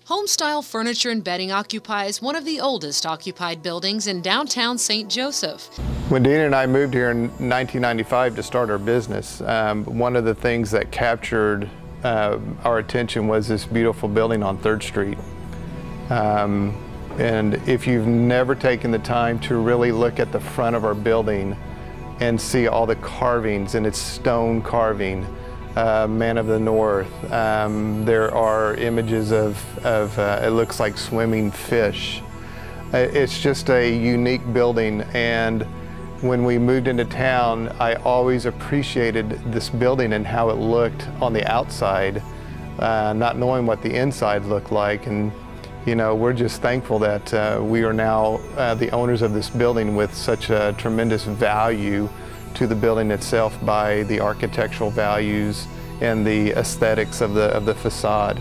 Homestyle Furniture and Bedding occupies one of the oldest occupied buildings in downtown St. Joseph. When Dina and I moved here in 1995 to start our business, one of the things that captured our attention was this beautiful building on 3rd Street. And if you've never taken the time to really look at the front of our building and see all the carvings, and it's stone carving, Man of the North. There are images of it looks like swimming fish. It's just a unique building, and when we moved into town, I always appreciated this building and how it looked on the outside, not knowing what the inside looked like. And you know, we're just thankful that we are now the owners of this building with such a tremendous value to the building itself by the architectural values and the aesthetics of the facade.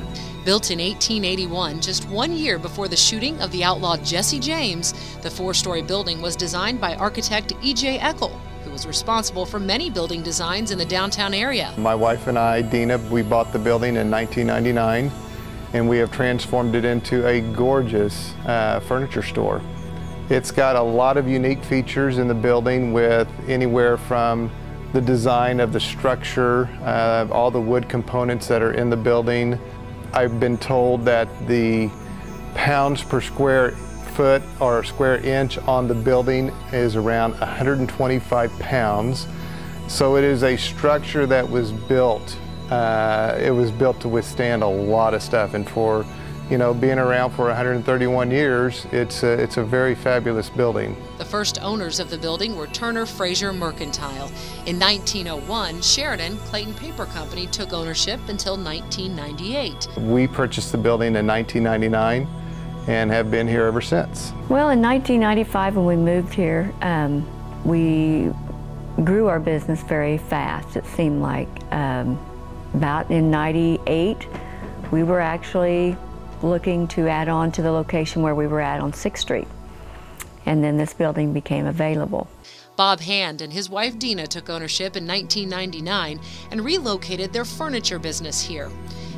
Built in 1881, just 1 year before the shooting of the outlaw Jesse James, the 4-story building was designed by architect E.J. Eckel, who was responsible for many building designs in the downtown area. My wife and I, Dina, we bought the building in 1999, and we have transformed it into a gorgeous furniture store. It's got a lot of unique features in the building, with anywhere from the design of the structure, all the wood components that are in the building. I've been told that the pounds per square foot or square inch on the building is around 125 pounds. So it is a structure that was built. It was built to withstand a lot of stuff, and for being around for 131 years, it's a very fabulous building. The first owners of the building were Turner Fraser Mercantile. In 1901, Sheridan Clayton Paper Company took ownership until 1998. We purchased the building in 1999 and have been here ever since. Well, in 1995 when we moved here, we grew our business very fast. It seemed like about in '98, we were actually looking to add on to the location where we were at on 6th Street. And then this building became available. Bob Hand and his wife Dina took ownership in 1999 and relocated their furniture business here.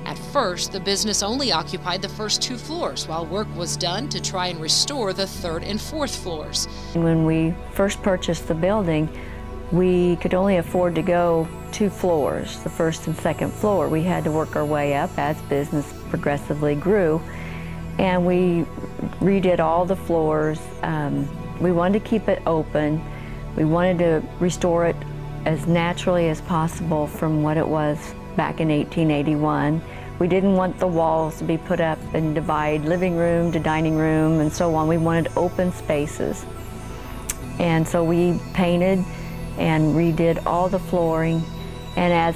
At first, the business only occupied the first 2 floors while work was done to try and restore the 3rd and 4th floors. When we first purchased the building, we could only afford to go 2 floors, the 1st and 2nd floor. We had to work our way up as business progressively grew, and we redid all the floors. We wanted to keep it open. We wanted to restore it as naturally as possible from what it was back in 1881. We didn't want the walls to be put up and divide living room to dining room and so on. We wanted open spaces. And so we painted and redid all the flooring. And as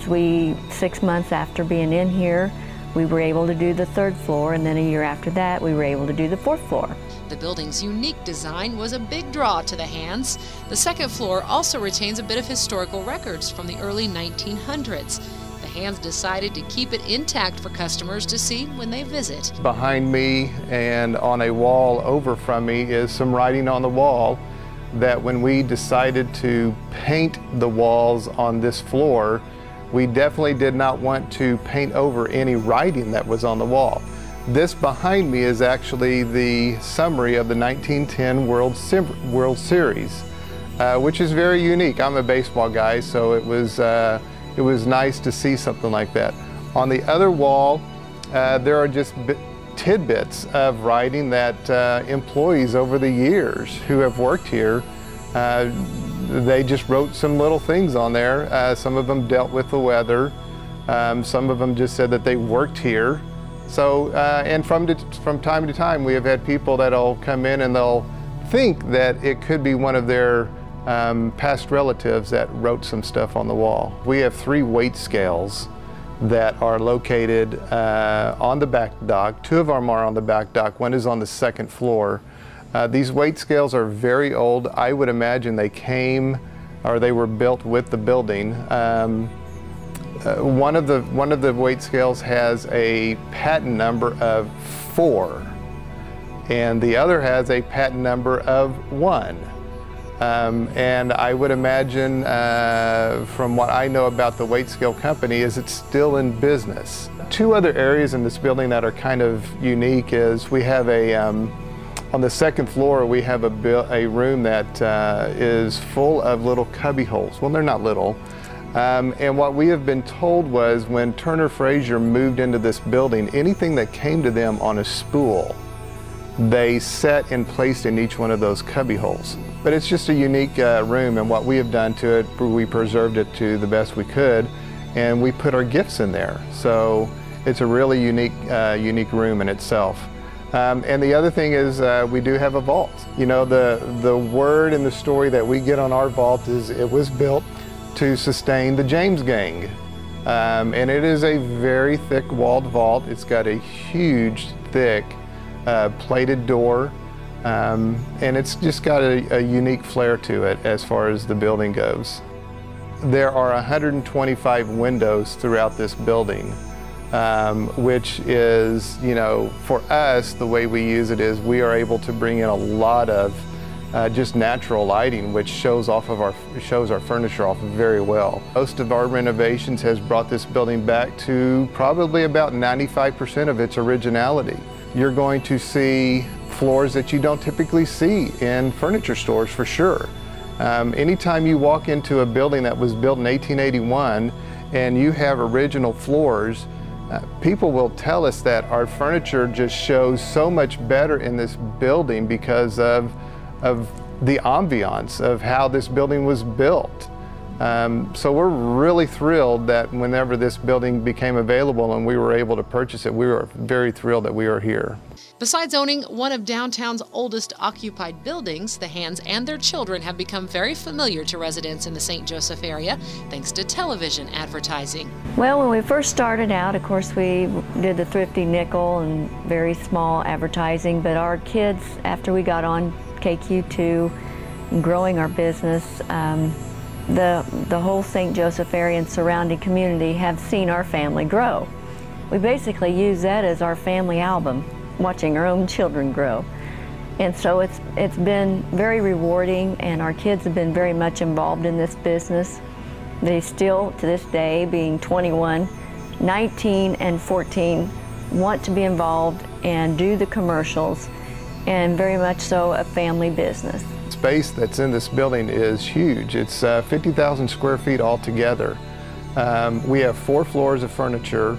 6 months after being in here, we were able to do the 3rd floor, and then a year after that, we were able to do the 4th floor. The building's unique design was a big draw to the Hands. The 2nd floor also retains a bit of historical records from the early 1900s. The Hands decided to keep it intact for customers to see when they visit. Behind me and on a wall over from me is some writing on the wall that when we decided to paint the walls on this floor, we definitely did not want to paint over any writing that was on the wall. This behind me is actually the summary of the 1910 World Series, which is very unique. I'm a baseball guy, so it was nice to see something like that. On the other wall, there are just tidbits of writing that employees over the years who have worked here, they just wrote some little things on there. Some of them dealt with the weather. Some of them just said that they worked here. So, and from time to time, we have had people that'll come in and they'll think that it could be one of their past relatives that wrote some stuff on the wall. We have 3 weight scales that are located on the back dock. 2 of them are on the back dock. One is on the 2nd floor. These weight scales are very old. I would imagine they came or they were built with the building. One of the weight scales has a patent number of 4, and the other has a patent number of 1. And I would imagine, from what I know about the weight scale company, is it's still in business. Two other areas in this building that are kind of unique is we have on the second floor we have a room that is full of little cubby holes. Well, they're not little. And what we have been told was when Turner Frazier moved into this building, anything that came to them on a spool, they set and placed in each one of those cubby holes. But it's just a unique room, and what we have done to it, we preserved it to the best we could, and we put our gifts in there. So it's a really unique room in itself. And the other thing is we do have a vault. You know, the word and the story that we get on our vault is it was built to sustain the James Gang. And it is a very thick walled vault. It's got a huge, thick, plated door, and it's just got a unique flair to it as far as the building goes. There are 125 windows throughout this building, which is, you know, for us, the way we use it is we are able to bring in a lot of just natural lighting, which shows our furniture off very well. Most of our renovations has brought this building back to probably about 95% of its originality. You're going to see floors that you don't typically see in furniture stores for sure. Anytime you walk into a building that was built in 1881 and you have original floors, people will tell us that our furniture just shows so much better in this building because of the ambiance of how this building was built. So we're really thrilled that whenever this building became available and we were able to purchase it, we were very thrilled that we are here. Besides owning one of downtown's oldest occupied buildings, the Hands and their children have become very familiar to residents in the St. Joseph area thanks to television advertising. Well, when we first started out, of course, we did the thrifty nickel and very small advertising, but our kids, after we got on KQ2 and growing our business, the whole St. Joseph area and surrounding community have seen our family grow. We basically use that as our family album, watching our own children grow. And so it's been very rewarding, and our kids have been very much involved in this business. They still, to this day, being 21, 19, and 14, want to be involved and do the commercials, and very much so a family business. The space that's in this building is huge. It's 50,000 square feet altogether. We have 4 floors of furniture,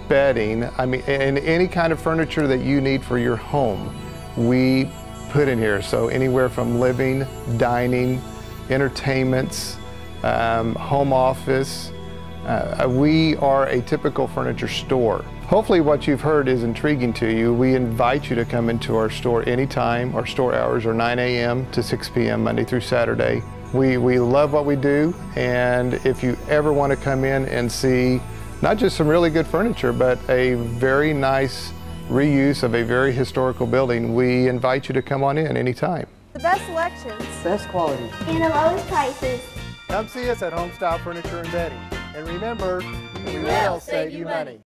bedding, and any kind of furniture that you need for your home, we put in here. So anywhere from living, dining, entertainments, home office. We are a typical furniture store. Hopefully what you've heard is intriguing to you. We invite you to come into our store anytime. Our store hours are 9 a.m. to 6 p.m. Monday through Saturday. We love what we do, and if you ever want to come in and see not just some really good furniture, but a very nice reuse of a very historical building, we invite you to come on in anytime. The best selections, best quality, and the lowest prices. Come see us at Homestyle Furniture and Bedding. And remember, we will save you money.